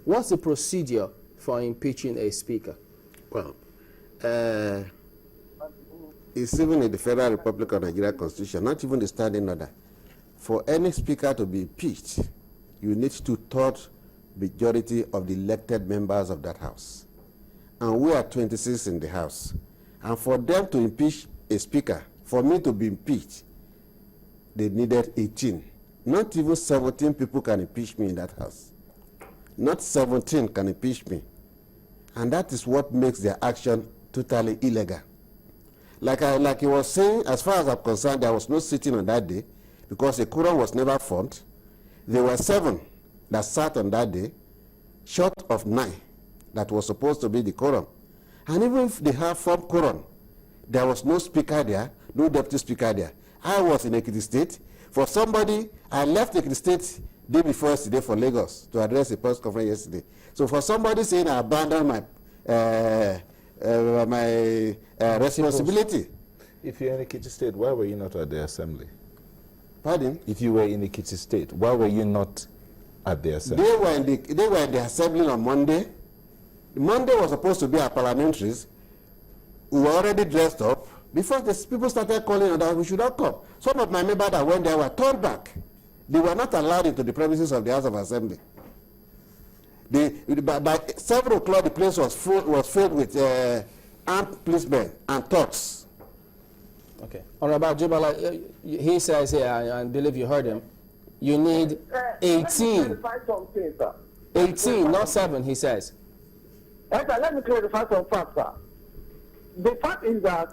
What's the procedure for impeaching a speaker? Well, it's even in the Federal Republic of Nigeria Constitution, not even the standing order. For any speaker to be impeached, you need 2/3 majority of the elected members of that house. And we are 26 in the house. And for them to impeach a speaker, for me to be impeached, they needed 18. Not even 17 people can impeach me in that house. Not 17 can impeach me. And that is what makes their action totally illegal. Like he was saying, as far as I'm concerned, there was no sitting on that day because a quorum was never formed. There were 7 that sat on that day, short of 9 that was supposed to be the quorum. And even if they have formed quorum, there was no speaker there, no deputy speaker there. I was in Ekiti State. For somebody, I left Ekiti State day before yesterday for Lagos to address a press conference yesterday. So for somebody saying I abandoned my responsibility. If you're in Ekiti State, why were you not at the assembly? Pardon? If you were in Ekiti State, why were you not at the assembly? They were in the assembly on Monday. Monday was supposed to be our parliamentaries. We were already dressed up. Before the people started calling on that we should not come. Some of my members that went there were turned back. They were not allowed into the premises of the House of Assembly. By 7 o'clock, the place was filled with armed policemen and thugs. Okay. Honorable Jibala, he says here, I believe you heard him, you need 18. 18, not 7, he says. Yes, sir, let me clarify some facts, sir. The fact is that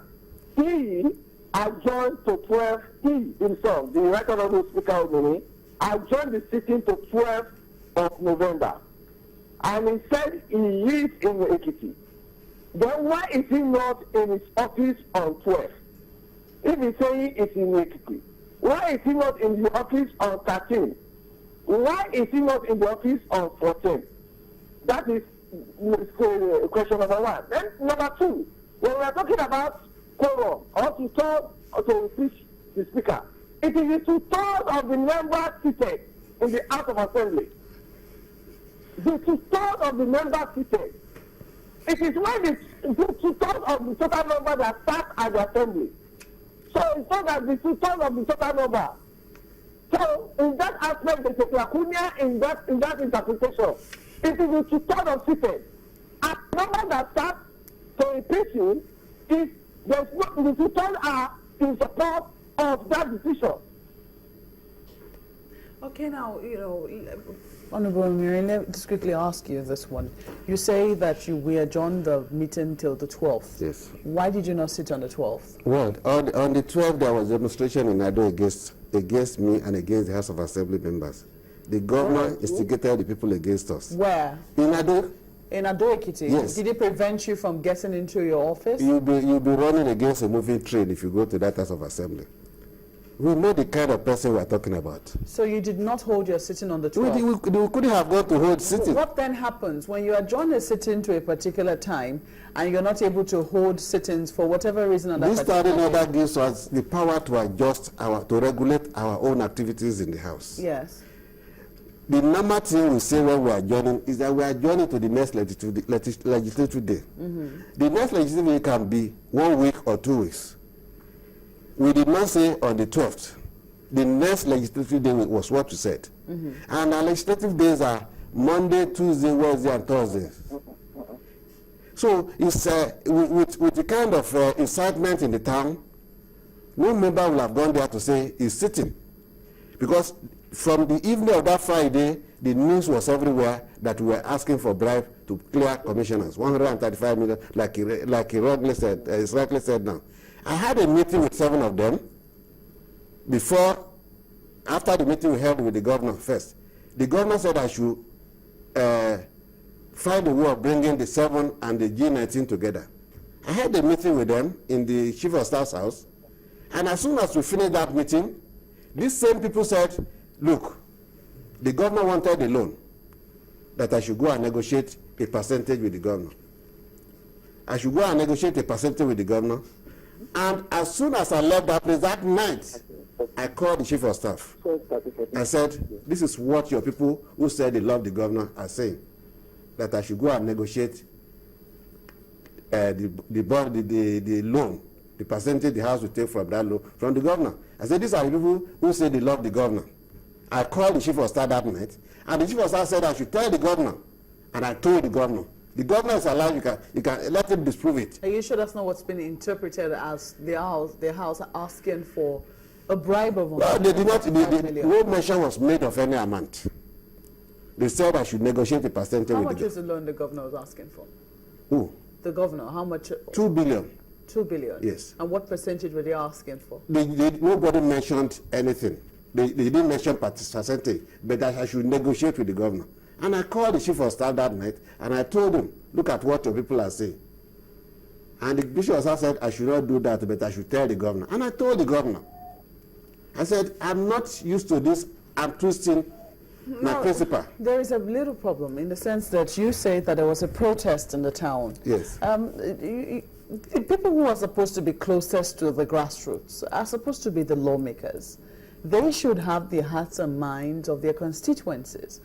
he adjourned to 12, he himself, the Right Honorable Speaker Omirin, adjourned the sitting to 12th of November. And he said he is in Ekiti. Then why is he not in his office on 12th? If he's saying he's in Ekiti, why is he not in the office on 13th? Why is he not in the office on 14th? That is question number 1. Then number 2, when we are talking about quorum or to impeach the speaker, it is the 2/3 of the members seated in the House of Assembly. The 2/3 of the members seated. It is when the 2/3 of the total number that sat at the assembly. So it's not that the 2/3 of the total number. So in that aspect, there's a lacuna in that interpretation. It is the 2/3 of seated. And the number that sat to impeach him is the 2/3 are in support of that decision. Okay, now, Honorable Omirin, let me just quickly ask you this one. You say that we adjourned the meeting till the 12th. Yes. Why did you not sit on the 12th? Well, on the 12th, there was a demonstration in Ado against me and against the House of Assembly members. The governor instigated the people against us. Where? In Ado. In Ado Ekiti? Yes. Did it prevent you from getting into your office? You'll be running against a moving train if you go to that House of Assembly. We know the kind of person we're talking about. So you did not hold your sitting on the 12th? We couldn't have gone to hold sitting. What then happens when you adjourn a sitting to a particular time and you're not able to hold sittings for whatever reason? This standing order gives us the power to adjust to regulate our own activities in the House. Yes. The number thing we say when we are adjourning is that we are adjourning to the next legislative day. The next legislative day can be 1 week or 2 weeks. We did not say on the 12th. The next legislative day was what we said. And our legislative days are Monday, Tuesday, Wednesday, and Thursday. So it's with the kind of incitement in the town, no member will have gone there to say he's sitting. Because from the evening of that Friday, the news was everywhere that we were asking for bribe to clear commissioners, 135 million, like he rightly said now. I had a meeting with 7 of them after the meeting we held with the governor first. The governor said I should find a way of bringing the 7 and the G19 together. I had a meeting with them in the Chief of Staff's house, and as soon as we finished that meeting, these same people said, look, the governor wanted a loan, that I should go and negotiate a percentage with the governor. I should go and negotiate a percentage with the governor. And as soon as I left that place that night, I called the Chief of Staff. I said, this is what your people who said they love the governor are saying. that I should go and negotiate the loan, the percentage the house will take from that loan, from the governor. I said, these are the people who say they love the governor. I called the chief of staff that night, and the chief of staff said I should tell the governor, and I told the governor. The governor is alive, you can let him disprove it. Are you sure that's not what's been interpreted as the house asking for a bribe of Well, they did not, 1.5 million? no mention was made of any amount. They said I should negotiate a percentage How with much the is the loan the governor was asking for? Who? The governor, how much? 2 billion. 2 billion? Yes. And what percentage were they asking for? Nobody mentioned anything. They didn't mention percentage, but that I should negotiate with the governor. And I called the chief of staff that night, and I told him, look at what your people are saying. And the bishop of staff said I should not do that, but I should tell the governor. And I told the governor. I said, I'm not used to this. I'm twisting my principle. There is a little problem in the sense that you say that there was a protest in the town. Yes. The people who are supposed to be closest to the grassroots are supposed to be the lawmakers. They should have the hearts and minds of their constituencies.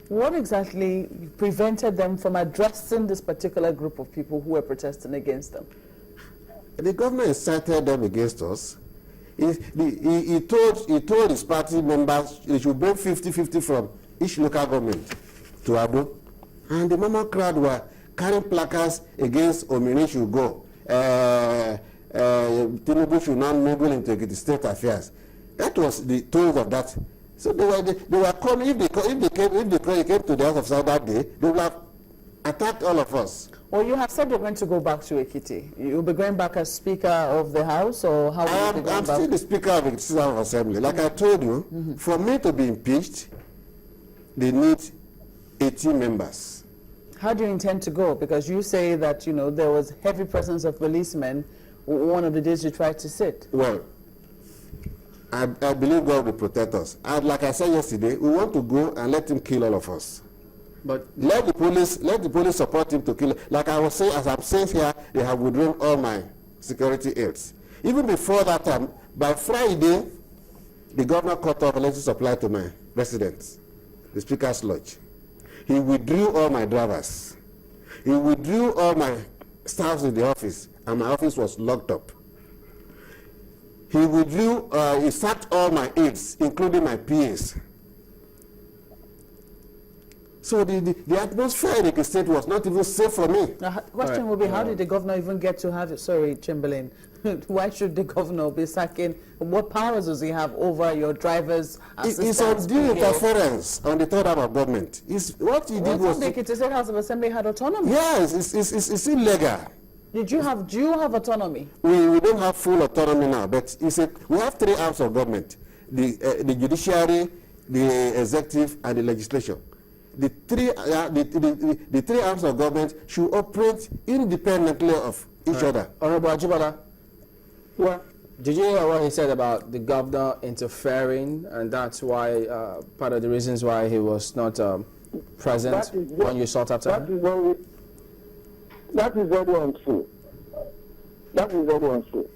What exactly prevented them from addressing this particular group of people who were protesting against them? The governor incited them against us. He told his party members they should bring 50-50 from each local government to Ado. And the normal crowd were carrying placards against Omirin should go. Tinubu should not mingle into Ekiti state affairs. That was the tone of that. So they were coming. If they came to the house of South that day, they would have attacked all of us. Well, you have said you're going to go back to Ekiti. You'll be going back as Speaker of the House, or how will you be going I'm back? still the Speaker of the Citizen Assembly. Like I told you, for me to be impeached, they need 18 members. How do you intend to go? Because you say that, you know, there was heavy presence of policemen one of the days you tried to sit. Well, I believe God will protect us. And like I said yesterday, we want to go and let him kill all of us. But Let the police support him to kill. Like I was saying, as I'm saying here, they have withdrawn all my security aids. Even before that time, by Friday, the governor cut off electricity supply to my residents, the Speaker's Lodge. He withdrew all my drivers. He withdrew all my staffs in the office, and my office was locked up. He sacked all my aides, including my PAs. So the atmosphere in the state was not even safe for me. The question will be, how did the governor even get to have it? Sorry, Chamberlain. Why should the governor be sacking? What powers does he have over your drivers? It's undue interference on the third arm of government. What he did was... the Ekiti State House of Assembly had autonomy. Yes, it's illegal. Do you have autonomy? We don't have full autonomy now, but we have three arms of government: the judiciary, the executive, and the legislature. The three arms of government should operate independently of each other. Honorable Adewale, Well, did you hear what he said about the governor interfering, and that's why part of the reasons why he was not present when you sought after him? That is very untrue. That is very untrue.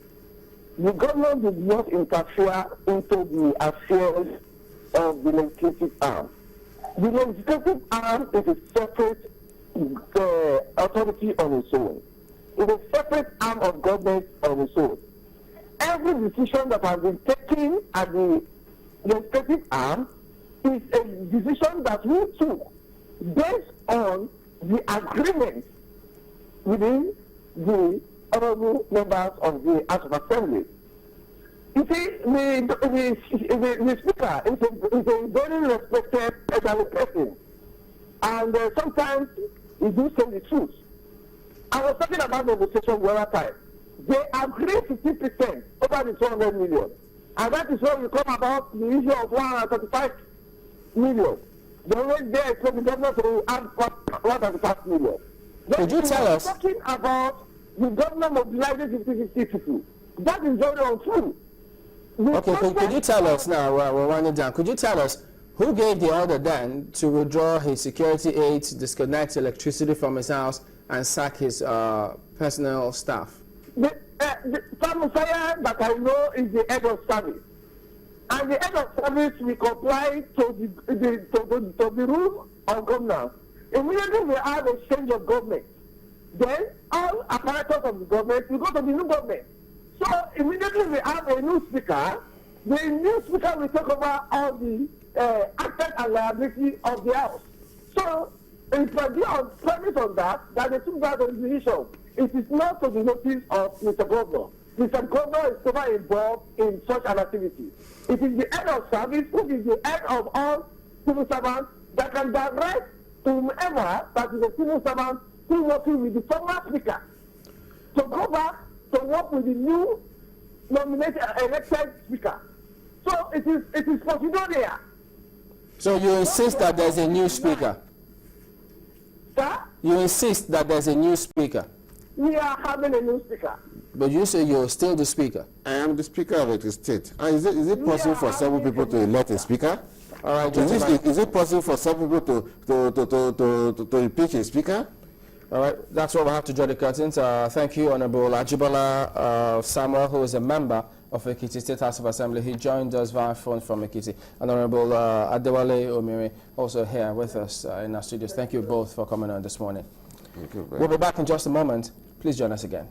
The government did not interfere into the affairs of the legislative arm. The legislative arm is a separate authority on its own. It is a separate arm of government on its own. Every decision that has been taken at the legislative arm is a decision that we took based on the agreement within the honorable members of the House of Assembly. You see, the Speaker is a very respected elderly person, and sometimes he do say the truth. I was talking about negotiation the other time. They agreed 50% over the 200 million, and that is where we come about the issue of 135 million. They went there for the government to add 135 million. Could you tell us? Talking about the government mobilizing 50-50 people. That is very untrue. Okay, could you tell us now, we're winding down, could you tell us who gave the order then to withdraw his security aides, disconnect electricity from his house, and sack his personnel staff? The Samusaya that I know is the head of service. And the head of service will comply to the rules of governance. Immediately we have a change of government. Then all apparatus of the government will go to the new government. So immediately we have a new speaker. The new speaker will take over all the assets and liability of the house. So it will be on premise on that the supervisor is the issue. It is not to the notice of Mr. Governor. Mr. Governor is never involved in such an activity. It is the head of service, who is the head of all civil servants, that can direct to whomever that is a civil servant who is working with the former speaker to go back to work with the new nominated elected speaker. So it is procedure. So you insist that there's a new speaker? Sir? You insist that there's a new speaker? We are having a new speaker. But you say you're still the speaker? I am the speaker of the state. Is it possible for several people to elect a speaker? All right, gentlemen. Is it possible for some people to impeach a speaker? All right, that's where we have to draw the curtains. Thank you, Honorable Adewale Samuel, who is a member of Ekiti State House of Assembly. He joined us via phone from Ekiti. And Honorable Adewale Omirin, also here with us in our studios. Thank you both for coming on this morning. Thank you very We'll be back in just a moment. Please join us again.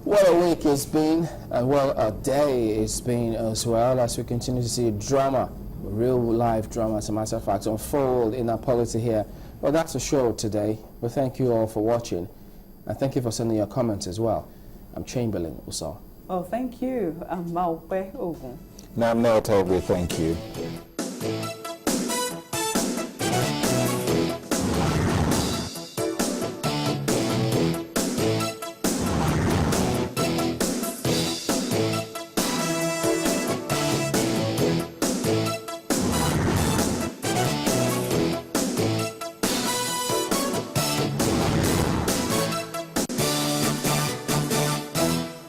What a week it's been, and well, a day it's been as well, as we continue to see drama, real life drama, as a matter of fact, unfold in our polity here. Well, that's the show today. We thank you all for watching, and thank you for sending your comments as well. I'm Chamberlain Uso. Oh, thank you. I'm Maupe Ogun. Now, thank you.